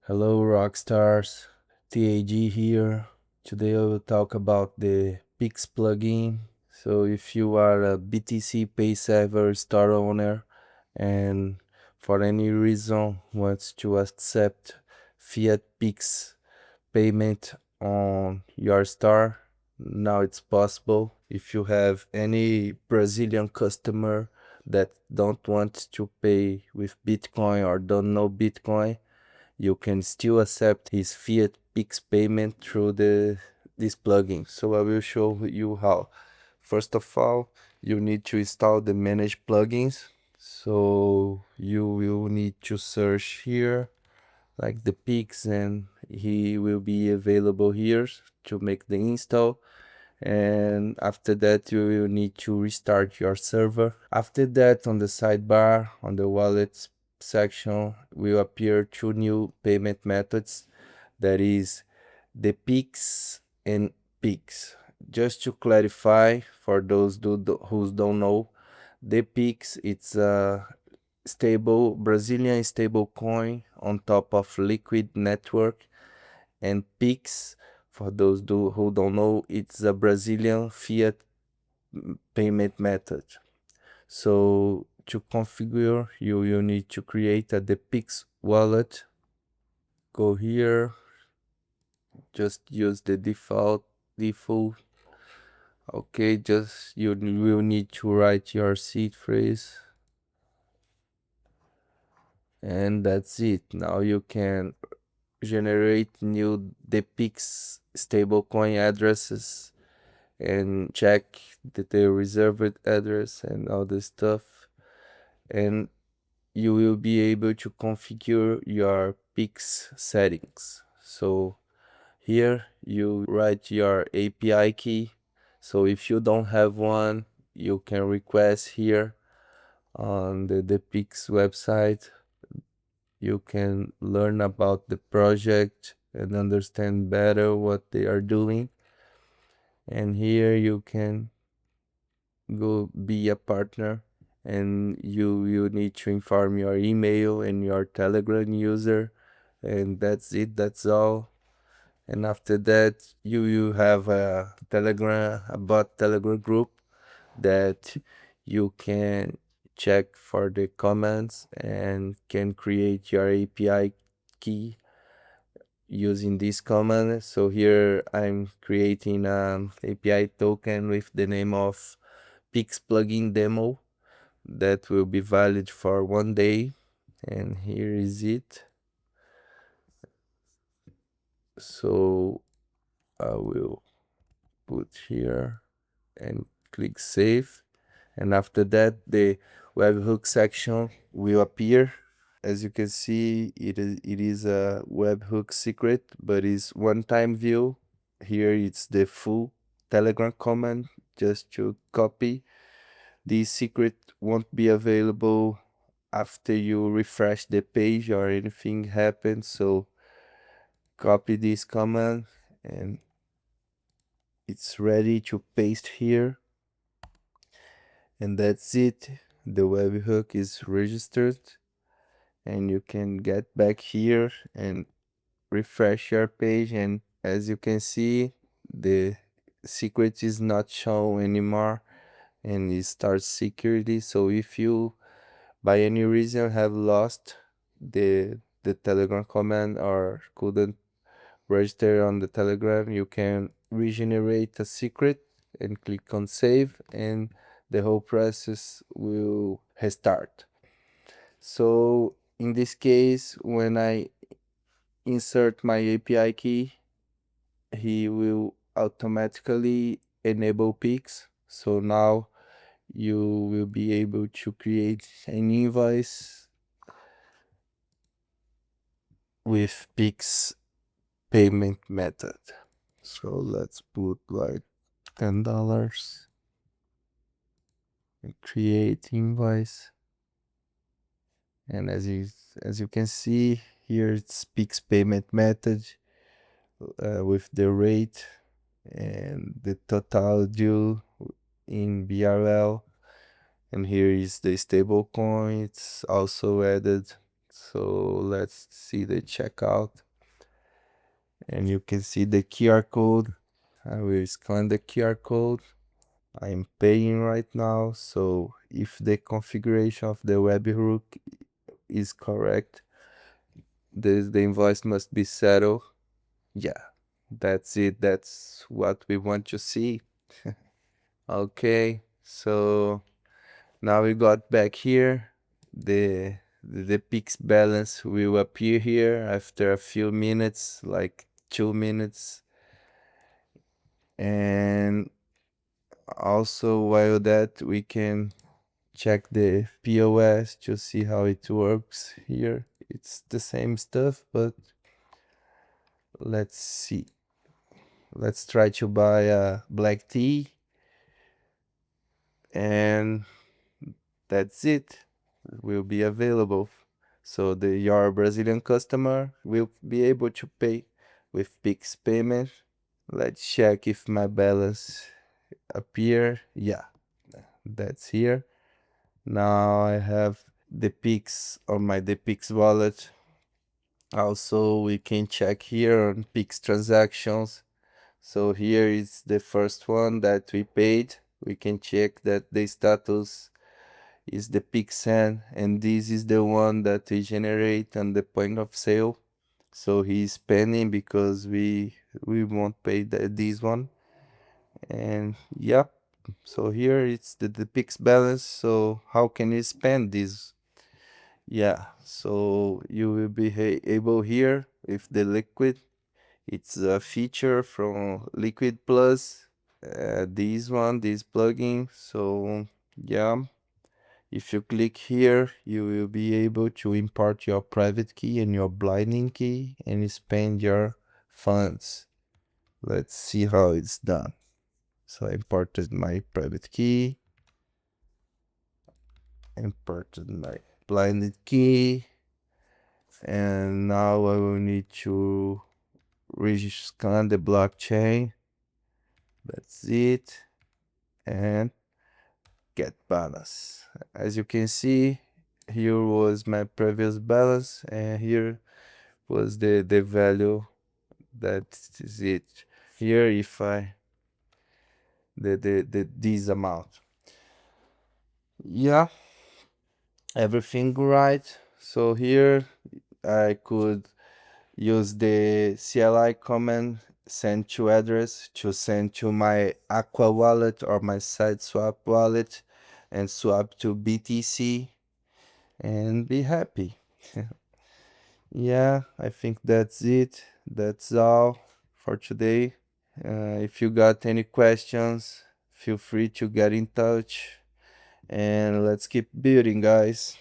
Hello, Rockstars. TAG here. Today I will talk about the Pix plugin. So, if you are a BTCPay Server store owner and for any reason wants to accept fiat Pix payment on your store, now it's possible. If you have any Brazilian customer that don't want to pay with Bitcoin or don't know Bitcoin, you can still accept his fiat Pix payment through this plugin. So I will show you how. First of all, you need to install the manage plugins. So you will need to search here like the Pix, and he will be available here to make the install. And after that, you will need to restart your server. After that, on the sidebar on the wallets section will appear two new payment methods, that is the PICS and PICS. Just to clarify for those who don't know, the PICS, it's a stable Brazilian stable coin on top of liquid network, and PICS, for those who don't know, it's a Brazilian fiat payment method. So to configure, you need to create a DePix wallet. Go here, just use the default. Okay, just you will need to write your seed phrase, and that's it. Now you can generate new DePix stablecoin addresses and check the reserved address and all this stuff, and you will be able to configure your PICS settings. So here you write your API key. So if you don't have one, you can request here on the PICS website. You can learn about the project and understand better what they are doing. And here you can go be a partner, and you need to inform your email and your Telegram user, and that's it, that's all. And after that, you have a bot Telegram group that you can check for the comments and can create your API key using this command. So here I'm creating an API token with the name of Pix plugin demo that will be valid for 1 day, and here is it. So I will put here and click save, and after that the webhook section will appear. As you can see, it is a webhook secret, but it's one-time view. Here it's the full Telegram command. Just to copy, the secret won't be available after you refresh the page or anything happens. So copy this command, and it's ready to paste here, and that's it. The webhook is registered, and you can get back here and refresh your page, and as you can see, the secret is not shown anymore, and it starts security. So if you by any reason have lost the Telegram command or couldn't register on the Telegram, you can regenerate a secret and click on save, and the whole process will restart. So in this case, when I insert my API key, he will automatically enable Pix. So now you will be able to create an invoice with Pix payment method. So let's put like $10 and create invoice. And as you can see here, it speaks payment method with the rate and the total due in BRL. And here is the stable coin. It's also added. So let's see the checkout, and you can see the QR code. I will scan the QR code. I'm paying right now. So if the configuration of the webhook is correct, the invoice must be settled. Yeah, that's it. That's what we want to see. Okay, so now we got back here. The Pix balance will appear here after a few minutes, like 2 minutes. And also while that we can check the POS to see how it works here. It's the same stuff, but let's see. Let's try to buy a black tea, and that's it. Will be available. So your Brazilian customer will be able to pay with Pix payment. Let's check if my balance appear. Yeah, that's here. Now I have the Pix on my DePix wallet. Also, we can check here on Pix transactions. So here is the first one that we paid. We can check that the status is the Pix and this is the one that we generate on the point of sale. So he's pending because we won't pay this one. And yeah, so here it's the Pix balance. So how can you spend this? Yeah, so you will be able here with the liquid. It's a feature from Liquid Plus. This plugin. So yeah, if you click here, you will be able to import your private key and your blinding key and spend your funds. Let's see how it's done. So I imported my private key, imported my blinded key, and now I will need to scan the blockchain. That's it. And get balance. As you can see, here was my previous balance, and here was the value. That is it. Here, if I the this amount. Yeah, everything right. So here I could use the CLI command send to address to send to my Aqua wallet or my side swap wallet and swap to BTC and be happy. Yeah, I think that's it. That's all for today. If you got any questions, feel free to get in touch and let's keep building, guys.